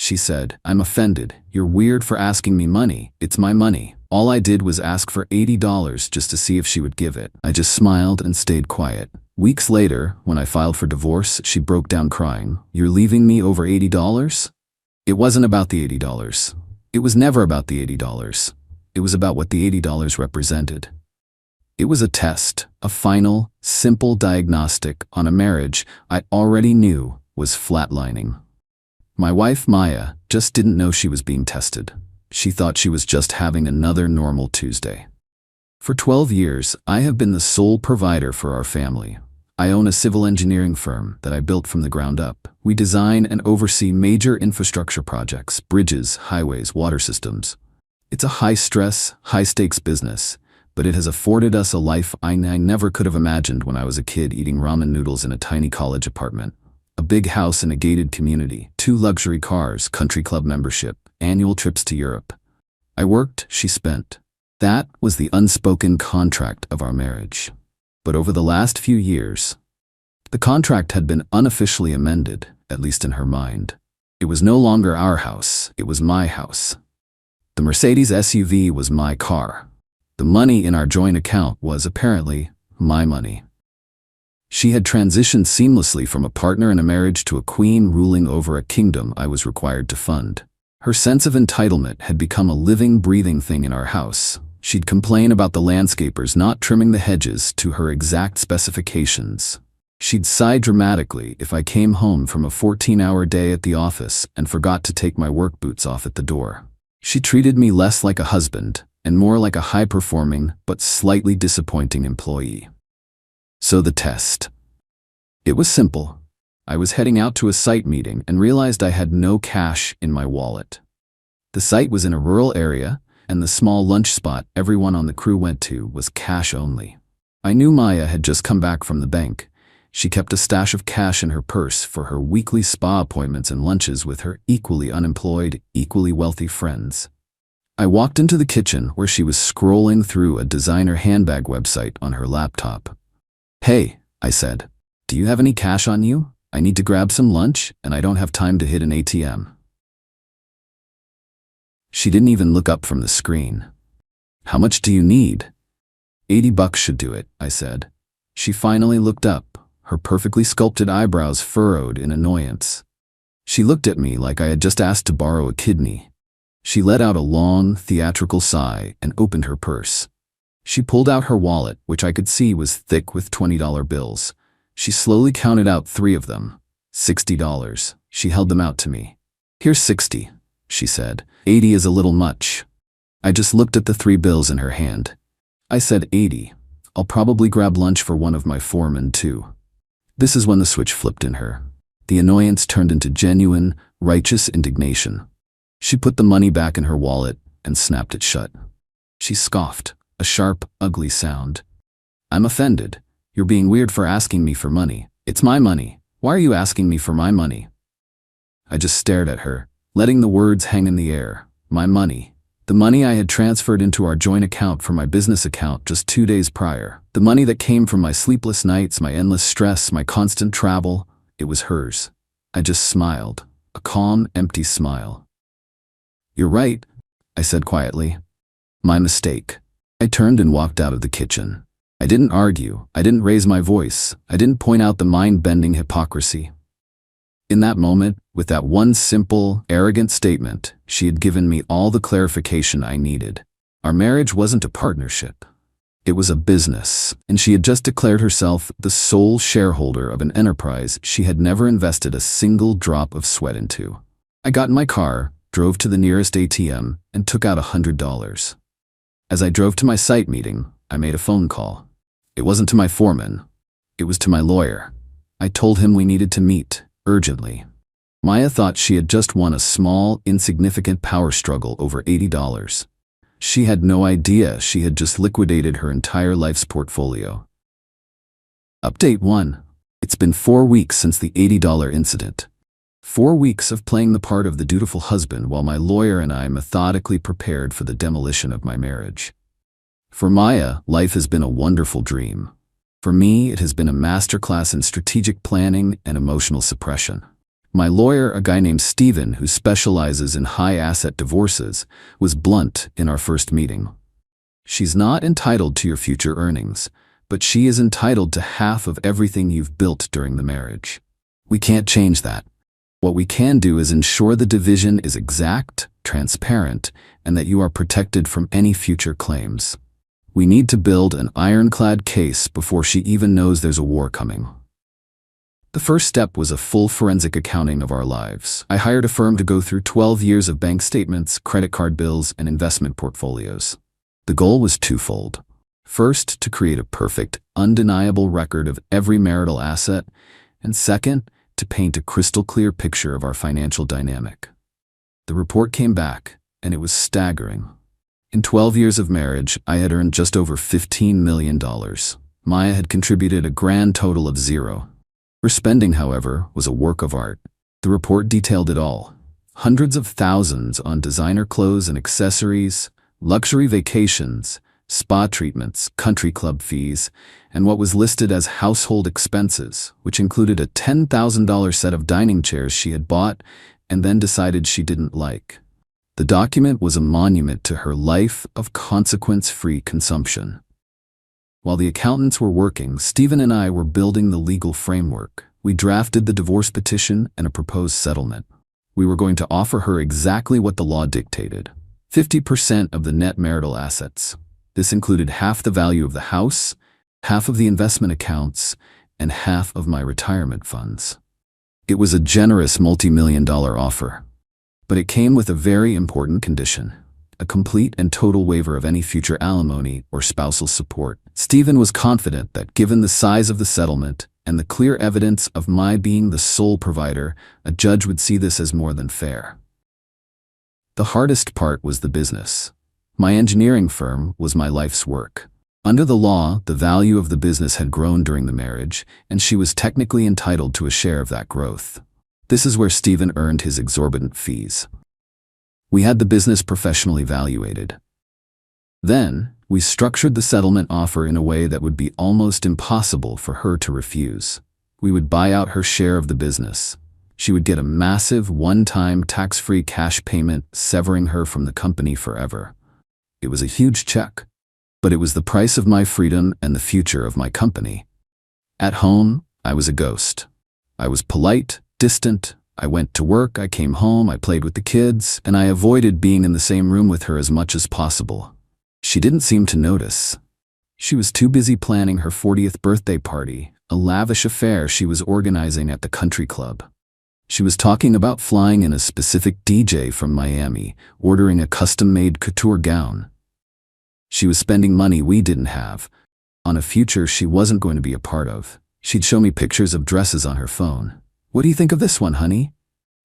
she said. "I'm offended. You're weird for asking me money. It's my money." All I did was ask for $80 just to see if she would give it. I just smiled and stayed quiet. Weeks later, when I filed for divorce, she broke down crying. "You're leaving me over $80? It wasn't about the $80. It was never about the $80. It was about what the $80 represented. It was a test, a final, simple diagnostic on a marriage I already knew was flatlining. My wife, Maya, just didn't know she was being tested. She thought she was just having another normal Tuesday. For 12 years, I have been the sole provider for our family. I own a civil engineering firm that I built from the ground up. We design and oversee major infrastructure projects, bridges, highways, water systems. It's a high-stress, high-stakes business, but it has afforded us a life I never could have imagined when I was a kid eating ramen noodles in a tiny college apartment. A big house in a gated community, 2 luxury cars, country club membership, annual trips to Europe. I worked, she spent. That was the unspoken contract of our marriage. But over the last few years, the contract had been unofficially amended, at least in her mind. It was no longer our house, it was my house. The Mercedes SUV was my car. The money in our joint account was apparently my money. She had transitioned seamlessly from a partner in a marriage to a queen ruling over a kingdom I was required to fund. Her sense of entitlement had become a living, breathing thing in our house. She'd complain about the landscapers not trimming the hedges to her exact specifications. She'd sigh dramatically if I came home from a 14-hour day at the office and forgot to take my work boots off at the door. She treated me less like a husband and more like a high-performing but slightly disappointing employee. So the test. It was simple. I was heading out to a site meeting and realized I had no cash in my wallet. The site was in a rural area, and the small lunch spot everyone on the crew went to was cash only. I knew Maya had just come back from the bank. She kept a stash of cash in her purse for her weekly spa appointments and lunches with her equally unemployed, equally wealthy friends. I walked into the kitchen where she was scrolling through a designer handbag website on her laptop. "Hey," I said, "do you have any cash on you? I need to grab some lunch, and I don't have time to hit an ATM." She didn't even look up from the screen. "How much do you need?" $80 should do it, I said. She finally looked up, her perfectly sculpted eyebrows furrowed in annoyance. She looked at me like I had just asked to borrow a kidney. She let out a long, theatrical sigh and opened her purse. She pulled out her wallet, which I could see was thick with $20 bills. She slowly counted out 3 of them. $60. She held them out to me. "Here's 60, she said. 80 is a little much." I just looked at the 3 bills in her hand. I said 80. "I'll probably grab lunch for one of my foremen too." This is when the switch flipped in her. The annoyance turned into genuine, righteous indignation. She put the money back in her wallet and snapped it shut. She scoffed, a sharp, ugly sound. "I'm offended. You're being weird for asking me for money. It's my money. Why are you asking me for my money?" I just stared at her, letting the words hang in the air. My money. The money I had transferred into our joint account from my business account just 2 days prior. The money that came from my sleepless nights, my endless stress, my constant travel. It was hers. I just smiled. A calm, empty smile. "You're right," I said quietly. "My mistake." I turned and walked out of the kitchen. I didn't argue. I didn't raise my voice. I didn't point out the mind-bending hypocrisy. In that moment, with that one simple, arrogant statement, she had given me all the clarification I needed. Our marriage wasn't a partnership. It was a business, and she had just declared herself the sole shareholder of an enterprise she had never invested a single drop of sweat into. I got in my car, drove to the nearest ATM, and took out $100. As I drove to my site meeting, I made a phone call. It wasn't to my foreman. It was to my lawyer. I told him we needed to meet, urgently. Maya thought she had just won a small, insignificant power struggle over $80. She had no idea she had just liquidated her entire life's portfolio. Update 1. It's been 4 weeks since the $80 incident. 4 weeks of playing the part of the dutiful husband while my lawyer and I methodically prepared for the demolition of my marriage. For Maya, life has been a wonderful dream. For me, it has been a masterclass in strategic planning and emotional suppression. My lawyer, a guy named Steven who specializes in high-asset divorces, was blunt in our first meeting. She's not entitled to your future earnings, but she is entitled to half of everything you've built during the marriage. We can't change that. What we can do is ensure the division is exact, transparent, and that you are protected from any future claims. We need to build an ironclad case before she even knows there's a war coming. The first step was a full forensic accounting of our lives. I hired a firm to go through 12 years of bank statements, credit card bills, and investment portfolios. The goal was twofold. First, to create a perfect, undeniable record of every marital asset, and second, to paint a crystal-clear picture of our financial dynamic. The report came back, and it was staggering. In 12 years of marriage, I had earned just over $15 million. Maya had contributed a grand total of zero. Her spending, however, was a work of art. The report detailed it all. Hundreds of thousands on designer clothes and accessories, luxury vacations, spa treatments, country club fees, and what was listed as household expenses, which included a $10,000 set of dining chairs she had bought and then decided she didn't like. The document was a monument to her life of consequence-free consumption. While the accountants were working, Steven and I were building the legal framework. We drafted the divorce petition and a proposed settlement. We were going to offer her exactly what the law dictated: 50% of the net marital assets. This included half the value of the house, half of the investment accounts, and half of my retirement funds. It was a generous multi-million-dollar offer. But it came with a very important condition: a complete and total waiver of any future alimony or spousal support. Steven was confident that given the size of the settlement and the clear evidence of my being the sole provider, a judge would see this as more than fair. The hardest part was the business. My engineering firm was my life's work. Under the law, the value of the business had grown during the marriage, and she was technically entitled to a share of that growth. This is where Steven earned his exorbitant fees. We had the business professionally evaluated. Then, we structured the settlement offer in a way that would be almost impossible for her to refuse. We would buy out her share of the business. She would get a massive, one-time, tax-free cash payment, severing her from the company forever. It was a huge check, but it was the price of my freedom and the future of my company. At home, I was a ghost. I was polite, distant. I went to work, I came home, I played with the kids, and I avoided being in the same room with her as much as possible. She didn't seem to notice. She was too busy planning her 40th birthday party, a lavish affair she was organizing at the country club. She was talking about flying in a specific DJ from Miami, ordering a custom-made couture gown. She was spending money we didn't have, on a future she wasn't going to be a part of. She'd show me pictures of dresses on her phone. "What do you think of this one, honey?"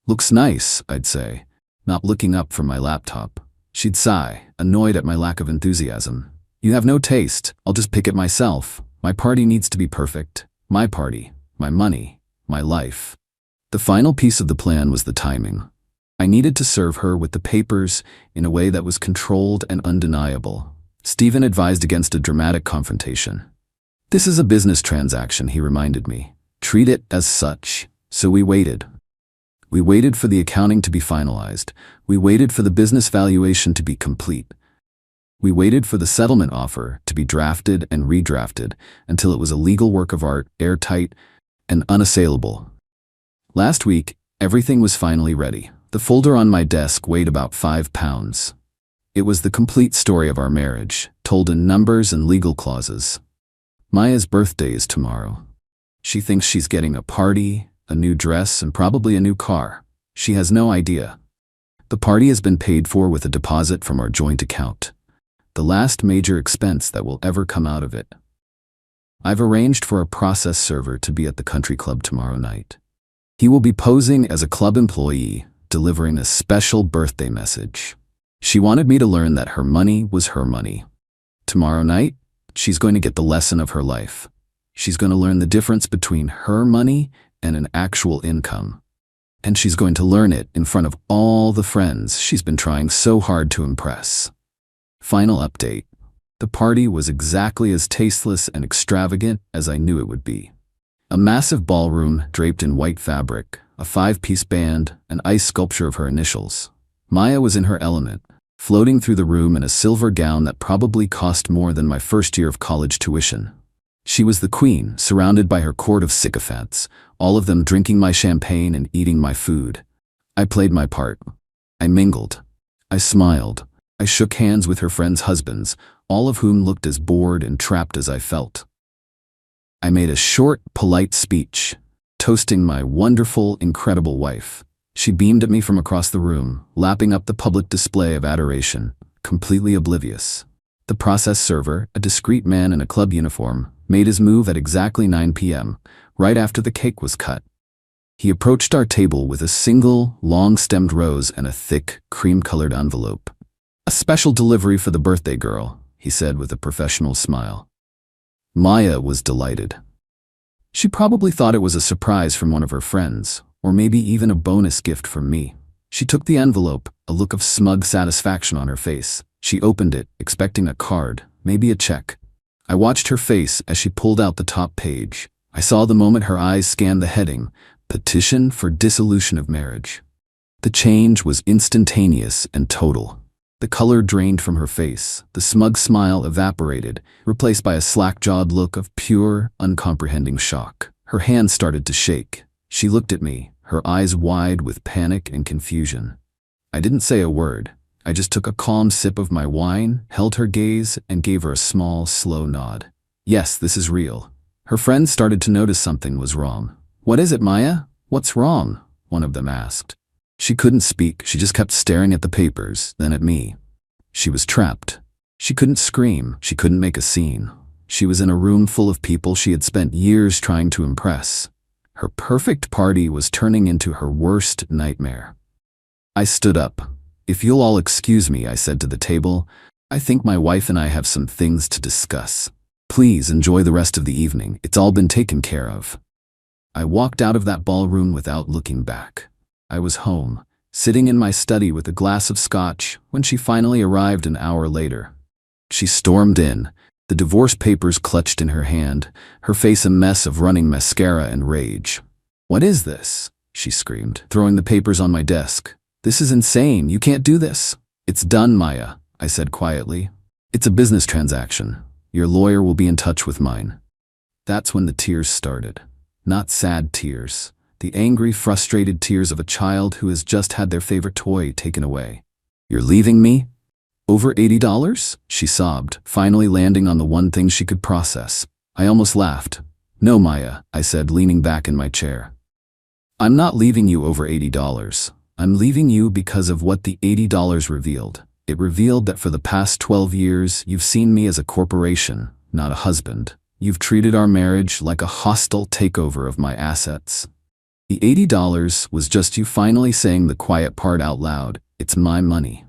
"Looks nice," I'd say, not looking up from my laptop. She'd sigh, annoyed at my lack of enthusiasm. "You have no taste. I'll just pick it myself. My party needs to be perfect. My party, my money, my life." The final piece of the plan was the timing. I needed to serve her with the papers in a way that was controlled and undeniable. Steven advised against a dramatic confrontation. "This is a business transaction," he reminded me. "Treat it as such." So we waited. We waited for the accounting to be finalized. We waited for the business valuation to be complete. We waited for the settlement offer to be drafted and redrafted until it was a legal work of art, airtight, and unassailable. Last week, everything was finally ready. The folder on my desk weighed about 5 pounds. It was the complete story of our marriage, told in numbers and legal clauses. Maya's birthday is tomorrow. She thinks she's getting a party, a new dress, and probably a new car. She has no idea. The party has been paid for with a deposit from our joint account, the last major expense that will ever come out of it. I've arranged for a process server to be at the country club tomorrow night. He will be posing as a club employee, delivering a special birthday message. She wanted me to learn that her money was her money. Tomorrow night, she's going to get the lesson of her life. She's going to learn the difference between her money and an actual income. And she's going to learn it in front of all the friends she's been trying so hard to impress. Final update. The party was exactly as tasteless and extravagant as I knew it would be. A massive ballroom draped in white fabric, a 5-piece band, an ice sculpture of her initials. Maya was in her element, floating through the room in a silver gown that probably cost more than my first year of college tuition. She was the queen, surrounded by her court of sycophants, all of them drinking my champagne and eating my food. I played my part. I mingled. I smiled. I shook hands with her friends' husbands, all of whom looked as bored and trapped as I felt. I made a short, polite speech, toasting my wonderful, incredible wife. She beamed at me from across the room, lapping up the public display of adoration, completely oblivious. The process server, a discreet man in a club uniform, made his move at exactly 9 p.m., right after the cake was cut. He approached our table with a single, long-stemmed rose and a thick, cream-colored envelope. "A special delivery for the birthday girl," he said with a professional smile. Maya was delighted. She probably thought it was a surprise from one of her friends, or maybe even a bonus gift from me. She took the envelope, a look of smug satisfaction on her face. She opened it, expecting a card, maybe a check. I watched her face as she pulled out the top page. I saw the moment her eyes scanned the heading, "Petition for Dissolution of Marriage." The change was instantaneous and total. The color drained from her face, the smug smile evaporated, replaced by a slack-jawed look of pure, uncomprehending shock. Her hands started to shake. She looked at me, her eyes wide with panic and confusion. I didn't say a word. I just took a calm sip of my wine, held her gaze, and gave her a small, slow nod. Yes, this is real. Her friends started to notice something was wrong. "What is it, Maya? What's wrong?" one of them asked. She couldn't speak. She just kept staring at the papers, then at me. She was trapped. She couldn't scream. She couldn't make a scene. She was in a room full of people she had spent years trying to impress. Her perfect party was turning into her worst nightmare. I stood up. "If you'll all excuse me," I said to the table, "I think my wife and I have some things to discuss. Please enjoy the rest of the evening. It's all been taken care of." I walked out of that ballroom without looking back. I was home, sitting in my study with a glass of scotch when she finally arrived an hour later. She stormed in, the divorce papers clutched in her hand, her face a mess of running mascara and rage. "What is this?" she screamed, throwing the papers on my desk. "This is insane. You can't do this." "It's done, Maya," I said quietly. "It's a business transaction. Your lawyer will be in touch with mine." That's when the tears started. Not sad tears. The angry, frustrated tears of a child who has just had their favorite toy taken away. "You're leaving me? Over $80? She sobbed, finally landing on the one thing she could process. I almost laughed. "No, Maya," I said, leaning back in my chair. "I'm not leaving you over $80. I'm leaving you because of what the $80 revealed. It revealed that for the past 12 years, you've seen me as a corporation, not a husband. You've treated our marriage like a hostile takeover of my assets. The $80 was just you finally saying the quiet part out loud. It's my money."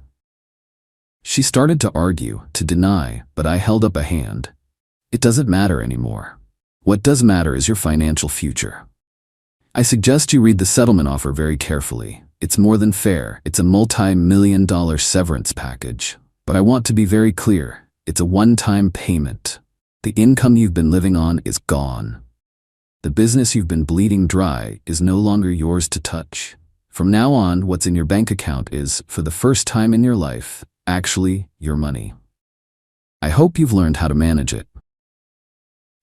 She started to argue, to deny, but I held up a hand. "It doesn't matter anymore. What does matter is your financial future. I suggest you read the settlement offer very carefully. It's more than fair. It's a multi-million-dollar severance package. But I want to be very clear. It's a one-time payment. The income you've been living on is gone. The business you've been bleeding dry is no longer yours to touch. From now on, what's in your bank account is, for the first time in your life, actually your money. I hope you've learned how to manage it."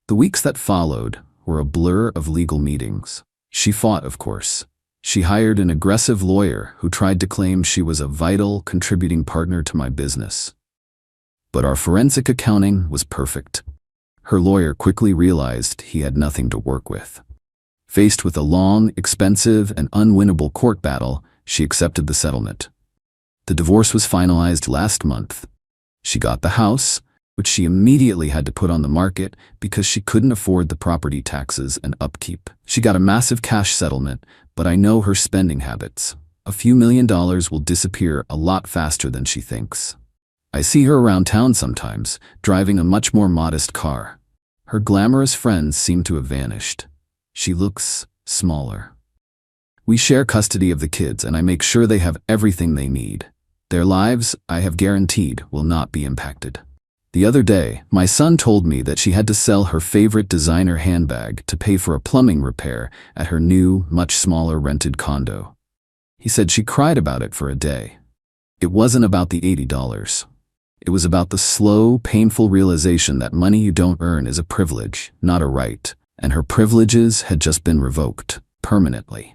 The weeks that followed were a blur of legal meetings. She fought, of course. She hired an aggressive lawyer who tried to claim she was a vital, contributing partner to my business. But our forensic accounting was perfect. Her lawyer quickly realized he had nothing to work with. Faced with a long, expensive, and unwinnable court battle, she accepted the settlement. The divorce was finalized last month. She got the house, which she immediately had to put on the market because she couldn't afford the property taxes and upkeep. She got a massive cash settlement, but I know her spending habits. A few $1,000,000 will disappear a lot faster than she thinks. I see her around town sometimes, driving a much more modest car. Her glamorous friends seem to have vanished. She looks smaller. We share custody of the kids, and I make sure they have everything they need. Their lives, I have guaranteed, will not be impacted. The other day, my son told me that she had to sell her favorite designer handbag to pay for a plumbing repair at her new, much smaller rented condo. He said she cried about it for a day. It wasn't about the $80. It was about the slow, painful realization that money you don't earn is a privilege, not a right, and her privileges had just been revoked, permanently.